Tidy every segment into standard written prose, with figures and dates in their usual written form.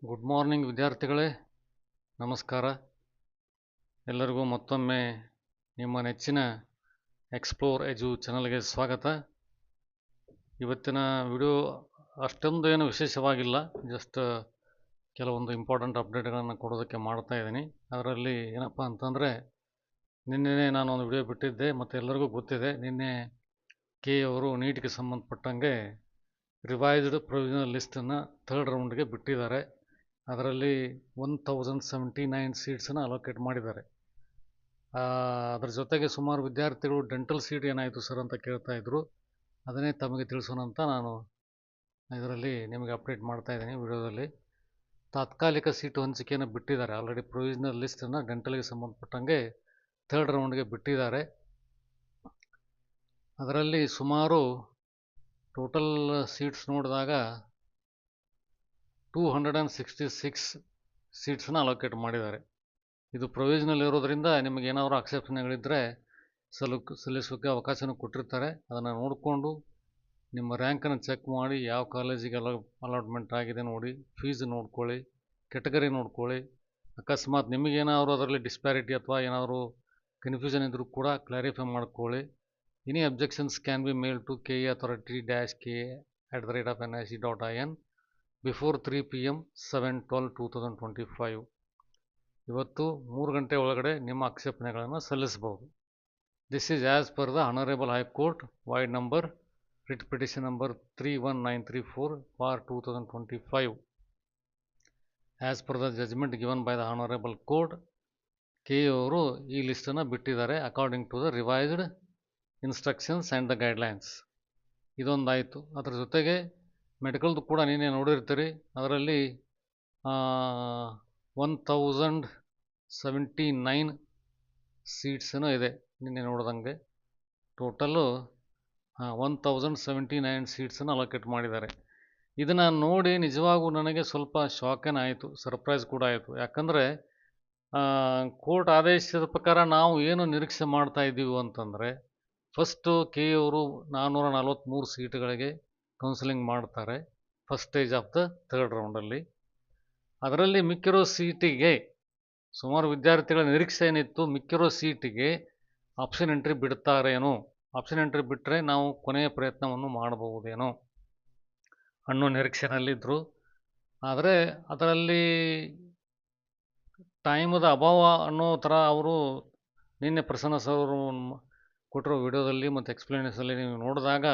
Good morning ವಿದ್ಯಾರ್ಥಿಗಳೇ, ನಮಸ್ಕಾರ. ಎಲ್ಲರಿಗೂ ಮತ್ತೊಮ್ಮೆ ನಿಮ್ಮ ನೆಚ್ಚಿನ ಎಕ್ಸ್ಪ್ಲೋರ್ ಎಜು ಚಾನಲ್ಗೆ ಸ್ವಾಗತ. ಇವತ್ತಿನ ವಿಡಿಯೋ ಅಷ್ಟೊಂದು ಏನು ವಿಶೇಷವಾಗಿಲ್ಲ, ಜಸ್ಟ್ ಕೆಲವೊಂದು ಇಂಪಾರ್ಟೆಂಟ್ ಅಪ್ಡೇಟ್ಗಳನ್ನು ಕೊಡೋದಕ್ಕೆ ಮಾಡ್ತಾ ಇದ್ದೀನಿ. ಅದರಲ್ಲಿ ಏನಪ್ಪ ಅಂತಂದರೆ, ನಿನ್ನೆ ನಾನು ಒಂದು ವಿಡಿಯೋ ಬಿಟ್ಟಿದ್ದೆ ಮತ್ತು ಎಲ್ಲರಿಗೂ ಗೊತ್ತಿದೆ, ನಿನ್ನೆ ಕೆ ಅವರು ನೀಟ್ಗೆ ಸಂಬಂಧಪಟ್ಟಂಗೆ ರಿವೈಸ್ಡ್ ಪ್ರೊವಿಷನಲ್ ಲಿಸ್ಟನ್ನು ಥರ್ಡ್ ರೌಂಡ್ಗೆ ಬಿಟ್ಟಿದ್ದಾರೆ. ಅದರಲ್ಲಿ 1079 ಸೀಟ್ಸನ್ನು ಅಲೋಕೇಟ್ ಮಾಡಿದ್ದಾರೆ. ಅದರ ಜೊತೆಗೆ ಸುಮಾರು ವಿದ್ಯಾರ್ಥಿಗಳು ಡೆಂಟಲ್ ಸೀಟ್ ಏನಾಯಿತು ಸರ್ ಅಂತ ಕೇಳ್ತಾ ಇದ್ರು. ಅದನ್ನೇ ತಮಗೆ ತಿಳಿಸೋಣ ಅಂತ ನಾನು ಇದರಲ್ಲಿ ನಿಮಗೆ ಅಪ್ಡೇಟ್ ಮಾಡ್ತಾ ಇದ್ದೀನಿ ವಿಡಿಯೋದಲ್ಲಿ. ತಾತ್ಕಾಲಿಕ ಸೀಟು ಹಂಚಿಕೆಯನ್ನು ಬಿಟ್ಟಿದ್ದಾರೆ. ಆಲ್ರೆಡಿ ಪ್ರೊವಿಷನಲ್ ಲಿಸ್ಟನ್ನು ಡೆಂಟಲ್ಗೆ ಸಂಬಂಧಪಟ್ಟಂಗೆ ಥರ್ಡ್ ರೌಂಡ್ಗೆ ಬಿಟ್ಟಿದ್ದಾರೆ. ಅದರಲ್ಲಿ ಸುಮಾರು ಟೋಟಲ್ ಸೀಟ್ಸ್ ನೋಡಿದಾಗ 266 ಸೀಟ್ಸನ್ನು ಅಲೋಕೇಟ್ ಮಾಡಿದ್ದಾರೆ. ಇದು ಪ್ರೊವಿಷನಲ್ ಇರೋದರಿಂದ ನಿಮಗೆ ಏನಾದರೂ ಆಕ್ಷೇಪಣೆಗಳಿದ್ದರೆ ಸಲ್ಲಿಸೋಕ್ಕೆ ಅವಕಾಶನೂ ಕೊಟ್ಟಿರ್ತಾರೆ. ಅದನ್ನು ನೋಡಿಕೊಂಡು ನಿಮ್ಮ ರ್ಯಾಂಕನ್ನು ಚೆಕ್ ಮಾಡಿ ಯಾವ ಕಾಲೇಜಿಗೆ ಅಲಾಟ್ಮೆಂಟ್ ಆಗಿದೆ ನೋಡಿ, ಫೀಸ್ ನೋಡ್ಕೊಳ್ಳಿ, ಕೆಟಗರಿ ನೋಡ್ಕೊಳ್ಳಿ. ಅಕಸ್ಮಾತ್ ನಿಮಗೇನಾದರೂ ಅದರಲ್ಲಿ ಡಿಸ್ಪ್ಯಾರಿಟಿ ಅಥವಾ ಏನಾದರೂ ಕನ್ಫ್ಯೂಷನ್ ಇದ್ದರೂ ಕೂಡ ಕ್ಲಾರಿಫೈ ಮಾಡ್ಕೊಳ್ಳಿ. Any objections can be mail to ke authority-k@nic.in before 3 PM 7/12/2025. ಇವತ್ತು 3 ಗಂಟೆ ಒಳಗಡೆ ನಿಮ್ಮ ಆಕ್ಷೇಪಣೆಗಳನ್ನು ಸಲ್ಲಿಸಬಹುದು. This is as per the honourable high court vide number writ petition number 31934 for 2025. As per the judgement given by the honourable court, ಕೆ ಅವರು ಈ ಲಿಸ್ಟನ್ನು ಬಿಟ್ಟಿದ್ದಾರೆ according to the revised instructions and the guidelines. ಇದೊಂದಾಯಿತು. ಅದರ ಜೊತೆಗೆ ಮೆಡಿಕಲ್ದು ಕೂಡ ನೀನೇ ನೋಡಿರ್ತೀರಿ. ಅದರಲ್ಲಿ 1079 ಸೀಟ್ಸೇನೋ ಇದೆ ನಿನ್ನೆ ನೋಡ್ದಂಗೆ. ಟೋಟಲ್ಲು 1079 ಸೀಟ್ಸನ್ನು ಅಲೋಕೇಟ್ ಮಾಡಿದ್ದಾರೆ. ಇದನ್ನು ನೋಡಿ ನಿಜವಾಗೂ ನನಗೆ ಸ್ವಲ್ಪ ಶಾಕೇನ ಆಯಿತು, ಸರ್ಪ್ರೈಸ್ ಕೂಡ ಆಯಿತು. ಯಾಕಂದರೆ ಕೋರ್ಟ್ ಆದೇಶದ ಪ್ರಕಾರ ನಾವು ಏನು ನಿರೀಕ್ಷೆ ಮಾಡ್ತಾ ಇದ್ದೀವಿ ಅಂತಂದರೆ, ಫಸ್ಟು ಕೆ ಅವರು 443 ಸೀಟುಗಳಿಗೆ ಕೌನ್ಸಿಲಿಂಗ್ ಮಾಡ್ತಾರೆ first stage of the third ರೌಂಡಲ್ಲಿ. ಅದರಲ್ಲಿ ಮಿಕ್ಕಿರೋ ಸೀಟಿಗೆ ಸುಮಾರು ವಿದ್ಯಾರ್ಥಿಗಳ ನಿರೀಕ್ಷೆ ಏನಿತ್ತು, ಮಿಕ್ಕಿರೋ ಸೀಟಿಗೆ ಆಪ್ಷನ್ ಎಂಟ್ರಿ ಬಿಡ್ತಾರೇನೋ, ಆಪ್ಷನ್ ಎಂಟ್ರಿ ಬಿಟ್ಟರೆ ನಾವು ಕೊನೆಯ ಪ್ರಯತ್ನವನ್ನು ಮಾಡಬಹುದೇನೋ ಅನ್ನೋ ನಿರೀಕ್ಷೆನಲ್ಲಿದ್ದರು. ಆದರೆ ಅದರಲ್ಲಿ ಟೈಮದ ಅಭಾವ ಅನ್ನೋ ಥರ ಅವರು ನಿನ್ನೆ ಪ್ರಸನ್ನ ಸರ್ ಅವರು ಕೊಟ್ಟಿರೋ ವಿಡಿಯೋದಲ್ಲಿ ಮತ್ತು ಎಕ್ಸ್ಪ್ಲೇನೇಷನಲ್ಲಿ ನೀವು ನೋಡಿದಾಗ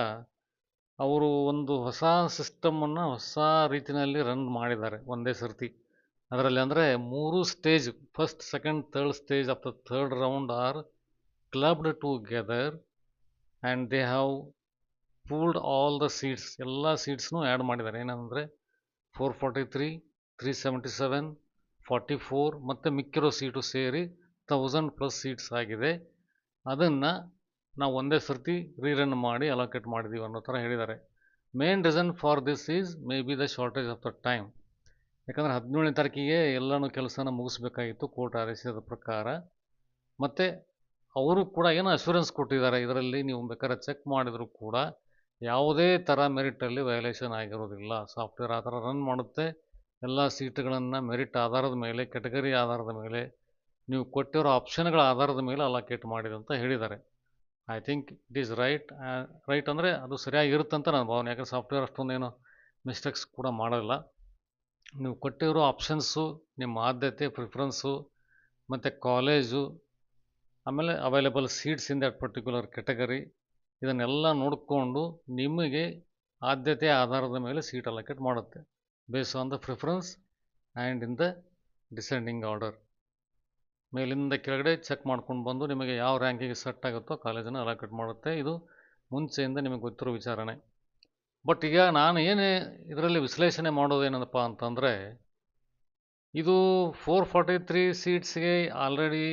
ಅವರು ಒಂದು ಹೊಸ ಸಿಸ್ಟಮನ್ನು ಹೊಸ ರೀತಿಯಲ್ಲಿ ರನ್ ಮಾಡಿದ್ದಾರೆ ಒಂದೇ ಸರ್ತಿ. ಅದರಲ್ಲಿ ಅಂದರೆ 3 stage, first, second, third stage of the third round are clubbed together and they have pooled all the seats. ಎಲ್ಲ ಸೀಟ್ಸ್ನೂ ಆ್ಯಡ್ ಮಾಡಿದ್ದಾರೆ. ಏನಂದರೆ 443, 377, 44 ಮತ್ತು ಮಿಕ್ಕಿರೋ ಸೀಟು ಸೇರಿ 1000+ ಸೀಟ್ಸ್ ಆಗಿದೆ. ಅದನ್ನು ನಾವು ಒಂದೇ ಸರ್ತಿ ರೀರನ್ ಮಾಡಿ ಅಲೋಕೇಟ್ ಮಾಡಿದ್ದೀವಿ ಅನ್ನೋ ಥರ ಹೇಳಿದ್ದಾರೆ. Main reason for this is may be the shortage of the time. ಯಾಕಂದರೆ 17ನೇ ತಾರೀಕಿಗೆ ಎಲ್ಲನೂ ಕೆಲಸನ ಮುಗಿಸ್ಬೇಕಾಗಿತ್ತು ಕೋರ್ಟ್ ಆದೇಶದ ಪ್ರಕಾರ. ಮತ್ತು ಅವರು ಕೂಡ ಏನೋ ಅಶ್ಯೂರೆನ್ಸ್ ಕೊಟ್ಟಿದ್ದಾರೆ, ಇದರಲ್ಲಿ ನೀವು ಬೇಕಾದ್ರೆ ಚೆಕ್ ಮಾಡಿದರೂ ಕೂಡ ಯಾವುದೇ ಥರ ಮೆರಿಟಲ್ಲಿ ವೈಲೇಷನ್ ಆಗಿರೋದಿಲ್ಲ. ಸಾಫ್ಟ್ವೇರ್ ಆ ಥರ ರನ್ ಮಾಡುತ್ತೆ. ಎಲ್ಲ ಸೀಟುಗಳನ್ನು ಮೆರಿಟ್ ಆಧಾರದ ಮೇಲೆ, ಕೆಟಗರಿ ಆಧಾರದ ಮೇಲೆ, ನೀವು ಕೊಟ್ಟಿರೋ ಆಪ್ಷನ್ಗಳ ಆಧಾರದ ಮೇಲೆ ಅಲೋಕೇಟ್ ಮಾಡಿದೆ ಅಂತ ಹೇಳಿದ್ದಾರೆ. I think it is right ಅಂದರೆ ಅದು ಸರಿಯಾಗಿರುತ್ತಂತ ನನ್ನ ಭಾವನೆ. ಯಾಕಂದರೆ ಸಾಫ್ಟ್ವೇರ್ ಅಷ್ಟೊಂದೇನು ಮಿಸ್ಟೇಕ್ಸ್ ಕೂಡ ಮಾಡೋಲ್ಲ. ನೀವು ಕೊಟ್ಟಿರೋ ಆಪ್ಷನ್ಸು, ನಿಮ್ಮ ಆದ್ಯತೆ, ಪ್ರಿಫರೆನ್ಸು ಮತ್ತು ಕಾಲೇಜು, ಆಮೇಲೆ available seats in that particular category, ಇದನ್ನೆಲ್ಲ ನೋಡಿಕೊಂಡು ನಿಮಗೆ ಆದ್ಯತೆ ಆಧಾರದ ಮೇಲೆ ಸೀಟ್ ಅಲೋಕೇಟ್ ಮಾಡುತ್ತೆ base on the preference and in the descending order. ಮೇಲಿಂದ ಕೆಳಗಡೆ ಚೆಕ್ ಮಾಡ್ಕೊಂಡು ಬಂದು ನಿಮಗೆ ಯಾವ ರ್ಯಾಂಕಿಗೆ ಸೆಟ್ ಆಗುತ್ತೋ ಕಾಲೇಜನ್ನು ಅಲೋಕೇಟ್ ಮಾಡುತ್ತೆ. ಇದು ಮುಂಚೆಯಿಂದ ನಿಮಗೆ ಗೊತ್ತಿರೋ ವಿಚಾರಣೆ. ಬಟ್ ಈಗ ನಾನು ಏನೇ ಇದರಲ್ಲಿ ವಿಶ್ಲೇಷಣೆ ಮಾಡೋದೇನಪ್ಪ ಅಂತಂದರೆ, ಇದು 443 ಸೀಟ್ಸ್ಗೆ ಆಲ್ರೆಡಿ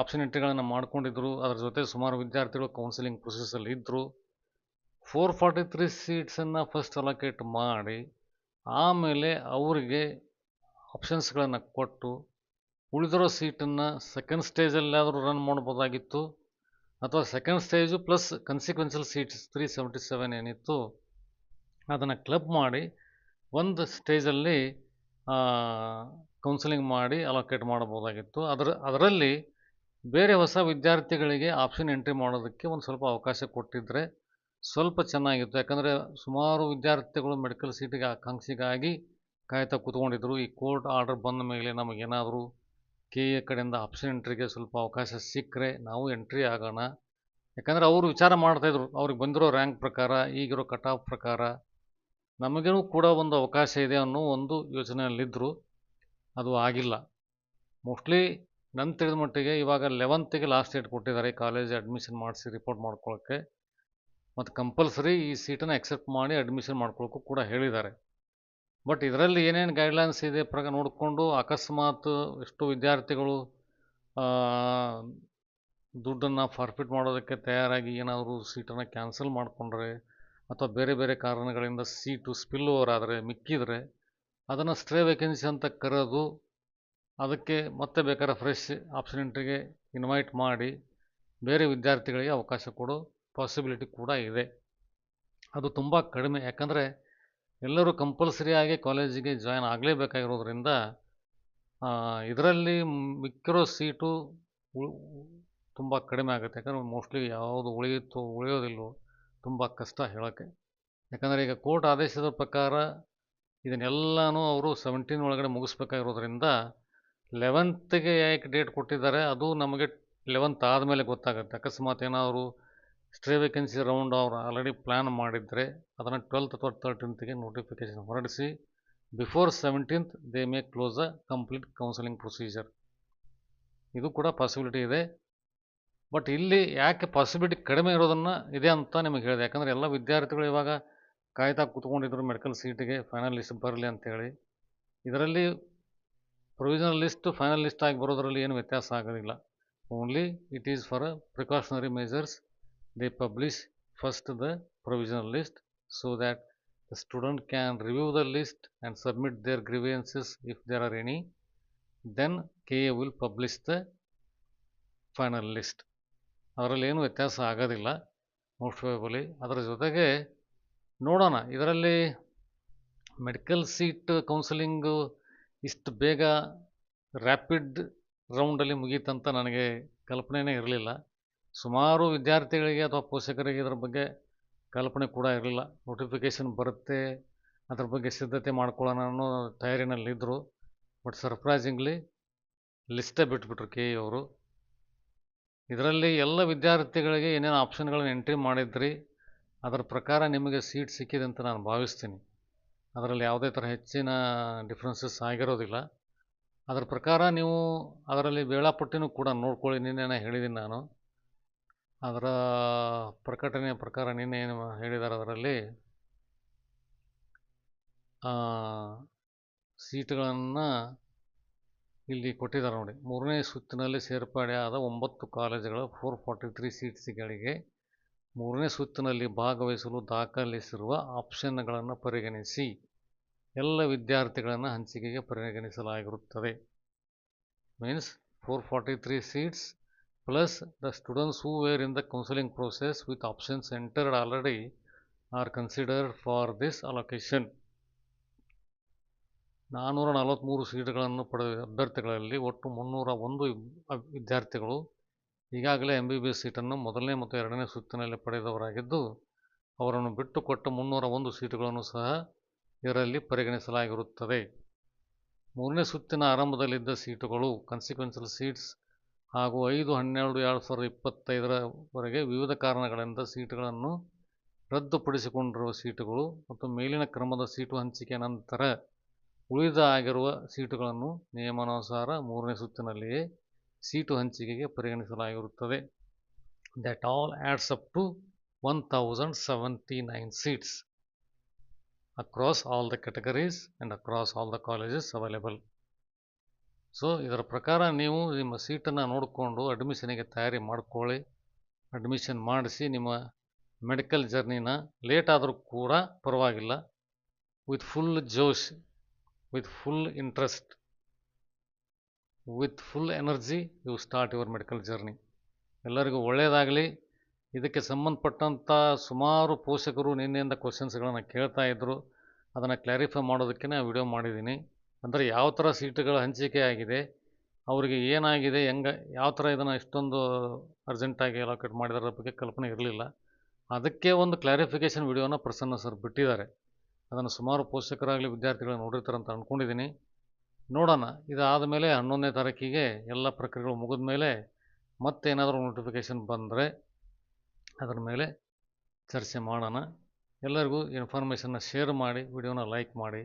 ಆಪ್ಷನ್ ಎಂಟ್ರಿಗಳನ್ನು ಮಾಡ್ಕೊಂಡಿದ್ರು. ಅದರ ಜೊತೆ ಸುಮಾರು ವಿದ್ಯಾರ್ಥಿಗಳು ಕೌನ್ಸಿಲಿಂಗ್ ಪ್ರೊಸೆಸಲ್ಲಿ ಇದ್ದರು. 443 ಸೀಟ್ಸನ್ನು ಫಸ್ಟ್ ಅಲೋಕೇಟ್ ಮಾಡಿ ಆಮೇಲೆ ಅವರಿಗೆ ಆಪ್ಷನ್ಸ್ಗಳನ್ನು ಕೊಟ್ಟು ಉಳಿದಿರೋ ಸೀಟನ್ನು ಸೆಕೆಂಡ್ ಸ್ಟೇಜಲ್ಲಾದರೂ ರನ್ ಮಾಡ್ಬೋದಾಗಿತ್ತು, ಅಥವಾ ಸೆಕೆಂಡ್ ಸ್ಟೇಜು +ಕನ್ಸಿಕ್ವೆನ್ಷಿಯಲ್ ಸೀಟ್ಸ್ 377 ಏನಿತ್ತು ಅದನ್ನು ಕ್ಲಬ್ ಮಾಡಿ ಒಂದು ಸ್ಟೇಜಲ್ಲಿ ಕೌನ್ಸಿಲಿಂಗ್ ಮಾಡಿ ಅಲೋಕೇಟ್ ಮಾಡಬಹುದಾಗಿತ್ತು. ಅದರಲ್ಲಿ ಬೇರೆ ಹೊಸ ವಿದ್ಯಾರ್ಥಿಗಳಿಗೆ ಆಪ್ಷನ್ ಎಂಟ್ರಿ ಮಾಡೋದಕ್ಕೆ ಒಂದು ಸ್ವಲ್ಪ ಅವಕಾಶ ಕೊಟ್ಟಿದ್ದರೆ ಸ್ವಲ್ಪ ಚೆನ್ನಾಗಿತ್ತು. ಯಾಕಂದರೆ ಸುಮಾರು ವಿದ್ಯಾರ್ಥಿಗಳು ಮೆಡಿಕಲ್ ಸೀಟಿಗೆ ಆಕಾಂಕ್ಷಿಗಾಗಿ ಕಾಯ್ತಾ ಕೂತ್ಕೊಂಡಿದ್ರು. ಈ ಕೋರ್ಟ್ ಆರ್ಡರ್ ಬಂದ ಮೇಲೆ ನಮಗೇನಾದರೂ ಕೆ ಎ ಕಡೆಯಿಂದ ಆಪ್ಷನ್ ಎಂಟ್ರಿಗೆ ಸ್ವಲ್ಪ ಅವಕಾಶ ಸಿಕ್ಕರೆ ನಾವು ಎಂಟ್ರಿ ಆಗೋಣ. ಯಾಕಂದರೆ ಅವರು ವಿಚಾರ ಮಾಡ್ತಾಯಿದ್ರು, ಅವ್ರಿಗೆ ಬಂದಿರೋ ರ್ಯಾಂಕ್ ಪ್ರಕಾರ, ಈಗಿರೋ ಕಟ್ ಆಫ್ ಪ್ರಕಾರ ನಮಗೂ ಕೂಡ ಒಂದು ಅವಕಾಶ ಇದೆ ಅನ್ನೋ ಒಂದು ಯೋಚನೆಯಲ್ಲಿದ್ದರು. ಅದು ಆಗಿಲ್ಲ. ಮೋಸ್ಟ್ಲಿ ನನ್ನ ತಿಳಿದ ಮಟ್ಟಿಗೆ ಇವಾಗ 11ಗೆ ಲಾಸ್ಟ್ ಡೇಟ್ ಕೊಟ್ಟಿದ್ದಾರೆ ಕಾಲೇಜ್ ಅಡ್ಮಿಷನ್ ಮಾಡಿಸಿ ರಿಪೋರ್ಟ್ ಮಾಡ್ಕೊಳ್ಳೋಕ್ಕೆ. ಮತ್ತು ಕಂಪಲ್ಸರಿ ಈ ಸೀಟನ್ನು ಎಕ್ಸೆಪ್ಟ್ ಮಾಡಿ ಅಡ್ಮಿಷನ್ ಮಾಡ್ಕೊಳ್ಳೋಕ್ಕೂ ಕೂಡ ಹೇಳಿದ್ದಾರೆ. ಬಟ್ ಇದರಲ್ಲಿ ಏನೇನು ಗೈಡ್ಲೈನ್ಸ್ ಇದೆ ನೋಡಿಕೊಂಡು ಅಕಸ್ಮಾತ್ ಎಷ್ಟೋ ವಿದ್ಯಾರ್ಥಿಗಳು ದುಡ್ಡನ್ನು ಫಾರ್ಫಿಟ್ ಮಾಡೋದಕ್ಕೆ ತಯಾರಾಗಿ ಏನಾದರೂ ಸೀಟನ್ನು ಕ್ಯಾನ್ಸಲ್ ಮಾಡಿಕೊಂಡ್ರೆ ಅಥವಾ ಬೇರೆ ಬೇರೆ ಕಾರಣಗಳಿಂದ ಸೀಟು ಸ್ಪಿಲ್ ಓವರ್ ಆದರೆ ಮಿಕ್ಕಿದರೆ ಅದನ್ನು ಸ್ಟ್ರೇ ವೇಕೆನ್ಸಿ ಅಂತ ಕರೆದು ಅದಕ್ಕೆ ಮತ್ತೆ ಬೇಕಾದ್ರೆ ಫ್ರೆಶ್ ಆಪ್ಷನ್ ಎಂಟ್ರಿಗೆ ಇನ್ವೈಟ್ ಮಾಡಿ ಬೇರೆ ವಿದ್ಯಾರ್ಥಿಗಳಿಗೆ ಅವಕಾಶ ಕೊಡೋ ಪಾಸಿಬಿಲಿಟಿ ಕೂಡ ಇದೆ. ಅದು ತುಂಬ ಕಡಿಮೆ. ಯಾಕಂದರೆ ಎಲ್ಲರೂ ಕಂಪಲ್ಸರಿಯಾಗಿ ಕಾಲೇಜಿಗೆ ಜಾಯ್ನ್ ಆಗಲೇಬೇಕಾಗಿರೋದ್ರಿಂದ ಇದರಲ್ಲಿ ಮಿಕ್ಕಿರೋ ಸೀಟು ತುಂಬ ಕಡಿಮೆ ಆಗುತ್ತೆ. ಯಾಕಂದರೆ ಮೋಸ್ಟ್ಲಿ ಯಾವುದು ಉಳಿಯೋದಿಲ್ಲವೋ ತುಂಬ ಕಷ್ಟ ಹೇಳೋಕ್ಕೆ. ಯಾಕಂದರೆ ಈಗ ಕೋರ್ಟ್ ಆದೇಶದ ಪ್ರಕಾರ ಇದನ್ನೆಲ್ಲನೂ ಅವರು 17 ಒಳಗಡೆ ಮುಗಿಸ್ಬೇಕಾಗಿರೋದ್ರಿಂದ 11ಗೆ ಯಾಕೆ ಡೇಟ್ ಕೊಟ್ಟಿದ್ದಾರೆ ಅದು ನಮಗೆ 11th ಆದಮೇಲೆ ಗೊತ್ತಾಗುತ್ತೆ. ಅಕಸ್ಮಾತ್ ಏನಾದರೂ ಸ್ಟ್ರೇ ವೇಕೆನ್ಸಿ ರೌಂಡ್ ಅವರು ಆಲ್ರೆಡಿ ಪ್ಲ್ಯಾನ್ ಮಾಡಿದರೆ ಅದನ್ನು 12th ಅಥವಾ 13ಗೆ ನೋಟಿಫಿಕೇಷನ್ ಹೊರಡಿಸಿ before 17th they may close a complete counselling procedure. ಇದು ಕೂಡ ಪಾಸಿಬಿಲಿಟಿ ಇದೆ. ಬಟ್ ಇಲ್ಲಿ ಯಾಕೆ ಪಾಸಿಬಿಲಿಟಿ ಕಡಿಮೆ ಇರೋದನ್ನು ಇದೆ ಅಂತ ನಿಮಗೆ ಹೇಳಿದೆ. ಯಾಕಂದರೆ ಎಲ್ಲ ವಿದ್ಯಾರ್ಥಿಗಳು ಇವಾಗ ಕಾಯ್ತಾ ಕೂತ್ಕೊಂಡಿದ್ರು ಮೆಡಿಕಲ್ ಸೀಟಿಗೆ ಫೈನಲ್ ಲಿಸ್ಟ್ ಬರಲಿ ಅಂತೇಳಿ. ಇದರಲ್ಲಿ ಪ್ರೊವಿಷನಲ್ ಲಿಸ್ಟ್ ಫೈನಲ್ ಲಿಸ್ಟ್ ಆಗಿ ಬರೋದರಲ್ಲಿ ಏನು ವ್ಯತ್ಯಾಸ ಆಗೋದಿಲ್ಲ. Only it is for precautionary measures. They publish first the provisional list so that the student can review the list and submit their grievances if there are any. Then KA will publish the final list. ಅದರಲ್ಲಿ ಏನು ವ್ಯತ್ಯಾಸ ಆಗೋದಿಲ್ಲ most probably. ಅದರ ಜೊತೆಗೆ ನೋಡೋಣ, ಇದರಲ್ಲಿ medical seat counselling ಇಷ್ಟು ಬೇಗ ರ್ಯಾಪಿಡ್ ರೌಂಡಲ್ಲಿ ಮುಗೀತಂತ ನನಗೆ ಕಲ್ಪನೆಯೇ ಇರಲಿಲ್ಲ. ಸುಮಾರು ವಿದ್ಯಾರ್ಥಿಗಳಿಗೆ ಅಥವಾ ಪೋಷಕರಿಗೆ ಇದರ ಬಗ್ಗೆ ಕಲ್ಪನೆ ಕೂಡ ಇರಲಿಲ್ಲ. ನೋಟಿಫಿಕೇಷನ್ ಬರುತ್ತೆ, ಅದ್ರ ಬಗ್ಗೆ ಸಿದ್ಧತೆ ಮಾಡ್ಕೊಳ್ಳೋಣ ಅನ್ನೋ ತಯಾರಿನಲ್ಲಿದ್ದರು. ಬಟ್ ಸರ್ಪ್ರೈಸಿಂಗ್ಲಿ ಲಿಸ್ಟೇ ಬಿಟ್ಬಿಟ್ರು ಕೆ ಇ ಅವರು. ಇದರಲ್ಲಿ ಎಲ್ಲ ವಿದ್ಯಾರ್ಥಿಗಳಿಗೆ ಏನೇನು ಆಪ್ಷನ್ಗಳನ್ನು ಎಂಟ್ರಿ ಮಾಡಿದ್ರಿ ಅದರ ಪ್ರಕಾರ ನಿಮಗೆ ಸೀಟ್ ಸಿಕ್ಕಿದೆ ಅಂತ ನಾನು ಭಾವಿಸ್ತೀನಿ. ಅದರಲ್ಲಿ ಯಾವುದೇ ಥರ ಹೆಚ್ಚಿನ ಡಿಫ್ರೆನ್ಸಸ್ ಆಗಿರೋದಿಲ್ಲ. ಅದರ ಪ್ರಕಾರ ನೀವು ಅದರಲ್ಲಿ ವೇಳಾಪಟ್ಟಿನೂ ಕೂಡ ನೋಡ್ಕೊಳ್ಳಿ. ನಿನ್ನೆ ಹೇಳಿದ್ದೀನಿ ನಾನು. ಅದರ ಪ್ರಕಟಣೆಯ ಪ್ರಕಾರ ನಿನ್ನೆ ಏನು ಹೇಳಿದ್ದಾರೆ ಅದರಲ್ಲಿ ಸೀಟುಗಳನ್ನು ಇಲ್ಲಿ ಕೊಟ್ಟಿದ್ದಾರೆ ನೋಡಿ. 3ನೇ ಸುತ್ತಿನಲ್ಲಿ ಸೇರ್ಪಡೆಯಾದ 9 ಕಾಲೇಜುಗಳ 443 ಸೀಟ್ಸ್ಗಳಿಗೆ 3ನೇ ಸುತ್ತಿನಲ್ಲಿ ಭಾಗವಹಿಸಲು ದಾಖಲಿಸಿರುವ ಆಪ್ಷನ್ಗಳನ್ನು ಪರಿಗಣಿಸಿ ಎಲ್ಲ ವಿದ್ಯಾರ್ಥಿಗಳನ್ನು ಹಂಚಿಕೆಗೆ ಪರಿಗಣಿಸಲಾಗಿರುತ್ತದೆ. Means 443 seats plus the students who were in the counseling process with options entered already are considered for this allocation. 443 ಸೀಟುಗಳನ್ನು ಪಡೆದ ಅಭ್ಯರ್ಥಿಗಳಲ್ಲಿ ಒಟ್ಟು 301 ವಿದ್ಯಾರ್ಥಿಗಳು ಈಗಾಗಲೇ MBBS ಸೀಟನ್ನು ಮೊದಲನೇ ಮತ್ತು ಎರಡನೇ ಸುತ್ತಿನಲ್ಲಿ ಪಡೆದವರಾಗಿದ್ದು, ಅವರನ್ನು ಬಿಟ್ಟುಕೊಟ್ಟ 301 ಸೀಟುಗಳನ್ನು ಸಹ ಇದರಲ್ಲಿ ಪರಿಗಣಿಸಲಾಗಿರುತ್ತದೆ. 3ನೇ ಸುತ್ತಿನ ಆರಂಭದಲ್ಲಿದ್ದ ಸೀಟುಗಳು ಕನ್ಸಿಕ್ವೆನ್ಷಿಯಲ್ ಸೀಟ್ಸ್ ಹಾಗೂ 5/12/2025 ವಿವಿಧ ಕಾರಣಗಳಿಂದ ಸೀಟುಗಳನ್ನು ರದ್ದುಪಡಿಸಿಕೊಂಡಿರುವ ಸೀಟುಗಳು ಮತ್ತು ಮೇಲಿನ ಕ್ರಮದ ಸೀಟು ಹಂಚಿಕೆ ನಂತರ ಉಳಿದ ಆಗಿರುವ ಸೀಟುಗಳನ್ನು ನಿಯಮಾನುಸಾರ 3ನೇ ಸುತ್ತಿನಲ್ಲಿಯೇ ಸೀಟು ಹಂಚಿಕೆಗೆ ಪರಿಗಣಿಸಲಾಗಿರುತ್ತದೆ. That all adds up to 1079 seats across all the categories and across all the colleges available. So ಇದರ ಪ್ರಕಾರ ನೀವು ನಿಮ್ಮ ಸೀಟನ್ನು ನೋಡಿಕೊಂಡು ಅಡ್ಮಿಷನಿಗೆ ತಯಾರಿ ಮಾಡ್ಕೊಳ್ಳಿ. ಅಡ್ಮಿಷನ್ ಮಾಡಿಸಿ ನಿಮ್ಮ ಮೆಡಿಕಲ್ ಜರ್ನಿನ ಲೇಟ್ ಆದರೂ ಕೂಡ ಪರವಾಗಿಲ್ಲ, ವಿತ್ ಫುಲ್ ಜೋಶ್, with full interest, with full energy you start your medical journey. ಎಲ್ಲರಿಗೂ ಒಳ್ಳೆಯದಾಗಲಿ. ಇದಕ್ಕೆ ಸಂಬಂಧಪಟ್ಟಂಥ ಸುಮಾರು ಪೋಷಕರು ನಿನ್ನೆಯಿಂದ ಕ್ವಶನ್ಸ್ಗಳನ್ನು ಕೇಳ್ತಾ ಇದ್ದರು. ಅದನ್ನು ಕ್ಲಾರಿಫೈ ಮಾಡೋದಕ್ಕೆ ನಾನು ವಿಡಿಯೋ ಮಾಡಿದ್ದೀನಿ. ಅಂದರೆ ಯಾವ ಥರ ಸೀಟುಗಳ ಹಂಚಿಕೆ ಆಗಿದೆ, ಅವರಿಗೆ ಏನಾಗಿದೆ, ಯಾವ ಥರ ಇದನ್ನು ಇಷ್ಟೊಂದು ಅರ್ಜೆಂಟಾಗಿ ಅಲೋಕೇಟ್ ಮಾಡಿದಾರ ಬಗ್ಗೆ ಕಲ್ಪನೆ ಇರಲಿಲ್ಲ. ಅದಕ್ಕೆ ಒಂದು ಕ್ಲಾರಿಫಿಕೇಷನ್ ವಿಡಿಯೋನ ಪ್ರಸನ್ನ ಸರ್ ಬಿಟ್ಟಿದ್ದಾರೆ. ಅದನ್ನು ಸುಮಾರು ಪೋಷಕರಾಗಲಿ ವಿದ್ಯಾರ್ಥಿಗಳು ನೋಡಿರ್ತಾರೆ ಅಂತ ಅಂದ್ಕೊಂಡಿದ್ದೀನಿ. ನೋಡೋಣ, ಇದಾದ ಮೇಲೆ 11ನೇ ತಾರೀಕಿಗೆ ಎಲ್ಲ ಪ್ರಕ್ರಿಯೆಗಳು ಮುಗಿದ ಮೇಲೆ ಮತ್ತೇನಾದರೂ ನೋಟಿಫಿಕೇಷನ್ ಬಂದರೆ ಅದರ ಮೇಲೆ ಚರ್ಚೆ ಮಾಡೋಣ. ಎಲ್ಲರಿಗೂ ಇನ್ಫಾರ್ಮೇಷನ್ನ ಶೇರ್ ಮಾಡಿ, ವಿಡಿಯೋನ ಲೈಕ್ ಮಾಡಿ.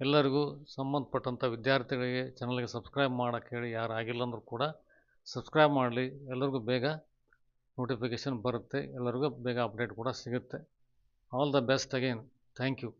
ಎಲ್ಲರಿಗೂ ಸಂಬಂಧಪಟ್ಟಂಥ ವಿದ್ಯಾರ್ಥಿಗಳಿಗೆ ಚಾನಲ್ಗೆ ಸಬ್ಸ್ಕ್ರೈಬ್ ಮಾಡೋಕ್ಕೆ ಹೇಳಿ, ಯಾರು ಆಗಿಲ್ಲ ಅಂದರೂ ಕೂಡ ಸಬ್ಸ್ಕ್ರೈಬ್ ಮಾಡಲಿ. ಎಲ್ಲರಿಗೂ ಬೇಗ ನೋಟಿಫಿಕೇಷನ್ ಬರುತ್ತೆ, ಎಲ್ಲರಿಗೂ ಬೇಗ ಅಪ್ಡೇಟ್ ಕೂಡ ಸಿಗುತ್ತೆ. All the best again. Thank you.